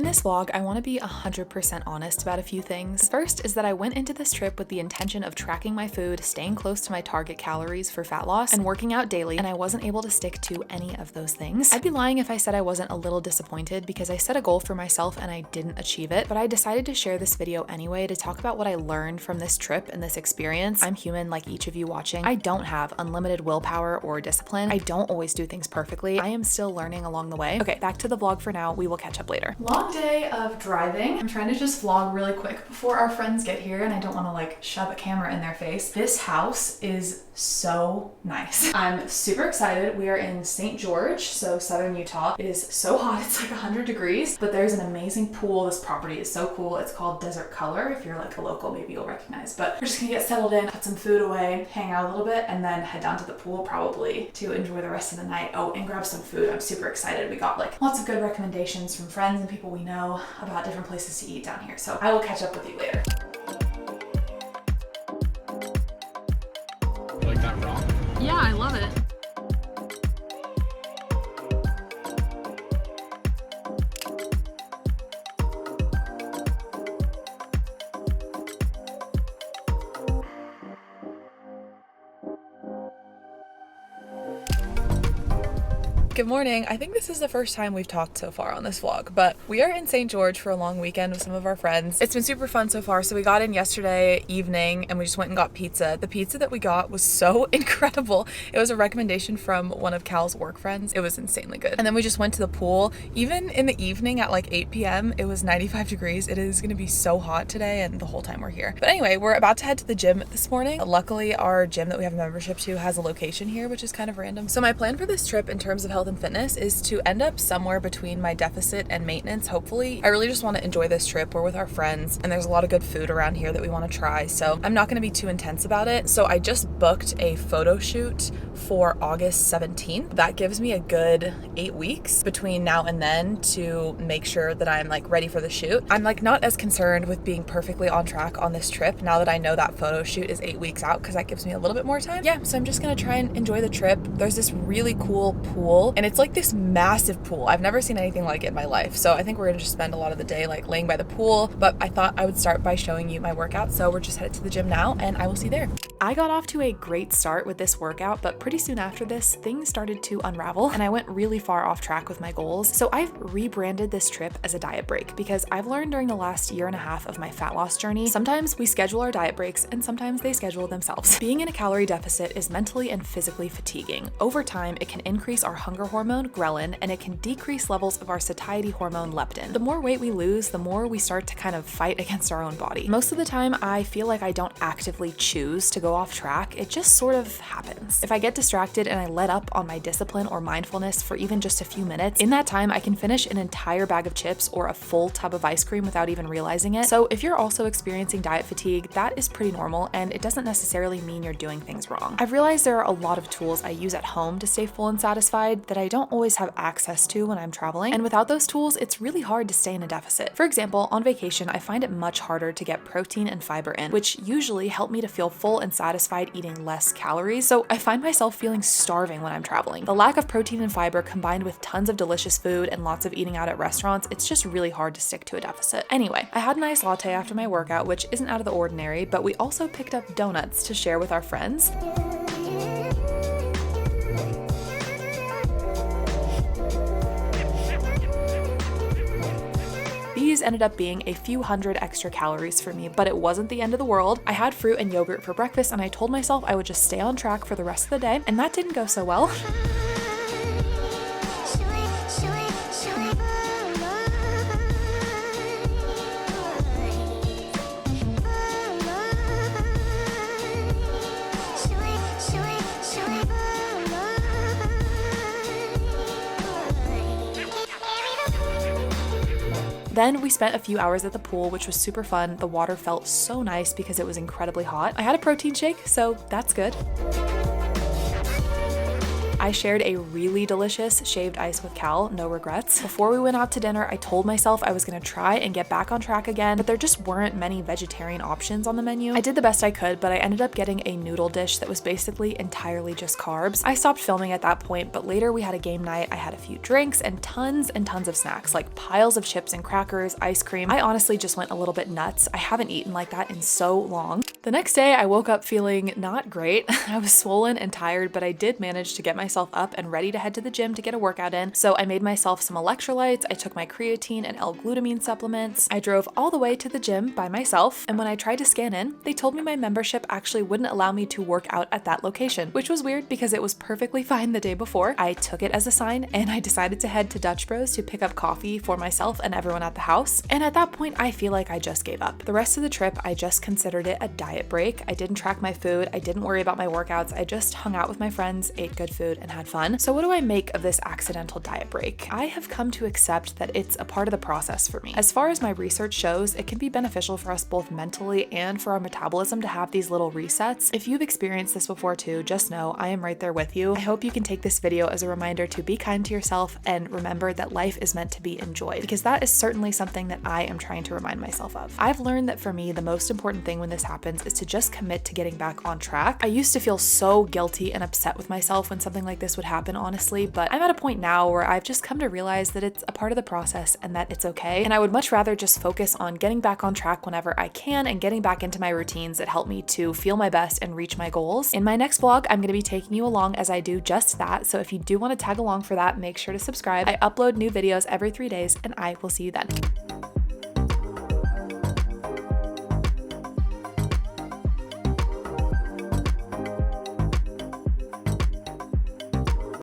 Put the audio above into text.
this vlog, I want to be 100% honest about a few things. First is that I went into this trip with the intention of tracking my food, staying close to my target calories for fat loss, and working out daily, and I wasn't able to stick to any of those things. I'd be lying if I said I wasn't a little disappointed because I set a goal for myself and I didn't achieve it, but I decided to share this video anyway to talk about what I learned from this trip and this experience. I'm human like each of you watching. I don't have unlimited willpower or discipline. I don't always do things perfectly. I am still learning along the way. Okay, back to the vlog for now. We will catch up later. Long day of driving. I'm trying to just vlog really quick before our friends get here and I don't want to like shove a camera in their face. This house is so nice. I'm super excited. We are in St. George, so southern Utah. It is so hot. It's like 100 degrees, but there's an amazing pool. This property is so cool. It's called Desert Color. If you're like a local, maybe you'll recognize, but we're just gonna get settled in, put some food away, hang out a little bit, and then head down to the pool probably to enjoy the rest of the night. Oh, and grab some food. I'm super excited. We got like lots of good recommendations from friends and people we know about different places to eat down here. So I will catch up with you later. Like that rock? Yeah, I love it. Good morning. I think this is the first time we've talked so far on this vlog, but we are in St. George for a long weekend with some of our friends. It's been super fun so far. So we got in yesterday evening and we just went and got pizza. The pizza that we got was so incredible. It was a recommendation from one of Cal's work friends. It was insanely good. And then we just went to the pool. Even in the evening at like 8 p.m., it was 95 degrees. It is going to be so hot today and the whole time we're here. But anyway, we're about to head to the gym this morning. Luckily, our gym that we have a membership to has a location here, which is kind of random. So my plan for this trip in terms of health and fitness is to end up somewhere between my deficit and maintenance, hopefully. I really just want to enjoy this trip. We're with our friends and there's a lot of good food around here that we want to try, so I'm not going to be too intense about it. So I just booked a photo shoot for August 17th. That gives me a good 8 weeks between now and then to make sure that I'm like ready for the shoot. I'm like not as concerned with being perfectly on track on this trip now that I know that photo shoot is 8 weeks out because that gives me a little bit more time. Yeah, so I'm just gonna try and enjoy the trip. There's this really cool pool and it's like this massive pool. I've never seen anything like it in my life. So I think we're gonna just spend a lot of the day like laying by the pool, but I thought I would start by showing you my workout. So we're just headed to the gym now and I will see you there. I got off to a great start with this workout, but pretty soon after this, things started to unravel and I went really far off track with my goals. So I've rebranded this trip as a diet break because I've learned during the last year and a half of my fat loss journey, sometimes we schedule our diet breaks and sometimes they schedule themselves. Being in a calorie deficit is mentally and physically fatiguing. Over time, it can increase our hunger hormone, ghrelin, and it can decrease levels of our satiety hormone, leptin. The more weight we lose, the more we start to kind of fight against our own body. Most of the time, I feel like I don't actively choose to go off track. It just sort of happens. If I get distracted and I let up on my discipline or mindfulness for even just a few minutes, in that time, I can finish an entire bag of chips or a full tub of ice cream without even realizing it. So if you're also experiencing diet fatigue, that is pretty normal and it doesn't necessarily mean you're doing things wrong. I've realized there are a lot of tools I use at home to stay full and satisfied that I don't always have access to when I'm traveling. And without those tools, it's really hard to stay in a deficit. For example, on vacation, I find it much harder to get protein and fiber in, which usually help me to feel full and satisfied eating less calories. So I find myself feeling starving when I'm traveling. The lack of protein and fiber combined with tons of delicious food and lots of eating out at restaurants, it's just really hard to stick to a deficit. Anyway, I had an iced latte after my workout, which isn't out of the ordinary, but we also picked up donuts to share with our friends. These ended up being a few hundred extra calories for me, but it wasn't the end of the world. I had fruit and yogurt for breakfast and I told myself I would just stay on track for the rest of the day, and that didn't go so well. Then we spent a few hours at the pool, which was super fun. The water felt so nice because it was incredibly hot. I had a protein shake, so that's good. I I shared a really delicious shaved ice with Cal, no regrets. Before we went out to dinner, I told myself I was gonna try and get back on track again, but there just weren't many vegetarian options on the menu. I did the best I could, but I ended up getting a noodle dish that was basically entirely just carbs. I stopped filming at that point, but later we had a game night. I had a few drinks and tons of snacks, like piles of chips and crackers, ice cream. I honestly just went a little bit nuts. I haven't eaten like that in so long. The next day, I woke up feeling not great. I was swollen and tired, but I did manage to get myself up and ready to head to the gym to get a workout in. So I made myself some electrolytes, I took my creatine and L-glutamine supplements. I drove all the way to the gym by myself, and when I tried to scan in, they told me my membership actually wouldn't allow me to work out at that location, which was weird because it was perfectly fine the day before. I took it as a sign, and I decided to head to Dutch Bros to pick up coffee for myself and everyone at the house. And at that point, I feel like I just gave up. The rest of the trip, I just considered it a diet break. I didn't track my food, I didn't worry about my workouts, I just hung out with my friends, ate good food, and had fun. So what do I make of this accidental diet break? I have come to accept that it's a part of the process for me. As far as my research shows, it can be beneficial for us both mentally and for our metabolism to have these little resets. If you've experienced this before too, just know I am right there with you. I hope you can take this video as a reminder to be kind to yourself and remember that life is meant to be enjoyed, because that is certainly something that I am trying to remind myself of. I've learned that for me, the most important thing when this happens is to just commit to getting back on track. I used to feel so guilty and upset with myself when something like this would happen, honestly, but I'm at a point now where I've just come to realize that it's a part of the process and that it's okay. And I would much rather just focus on getting back on track whenever I can and getting back into my routines that help me to feel my best and reach my goals. In my next vlog, I'm going to be taking you along as I do just that. So if you do want to tag along for that, make sure to subscribe. I upload new videos every 3 days, and I will see you then.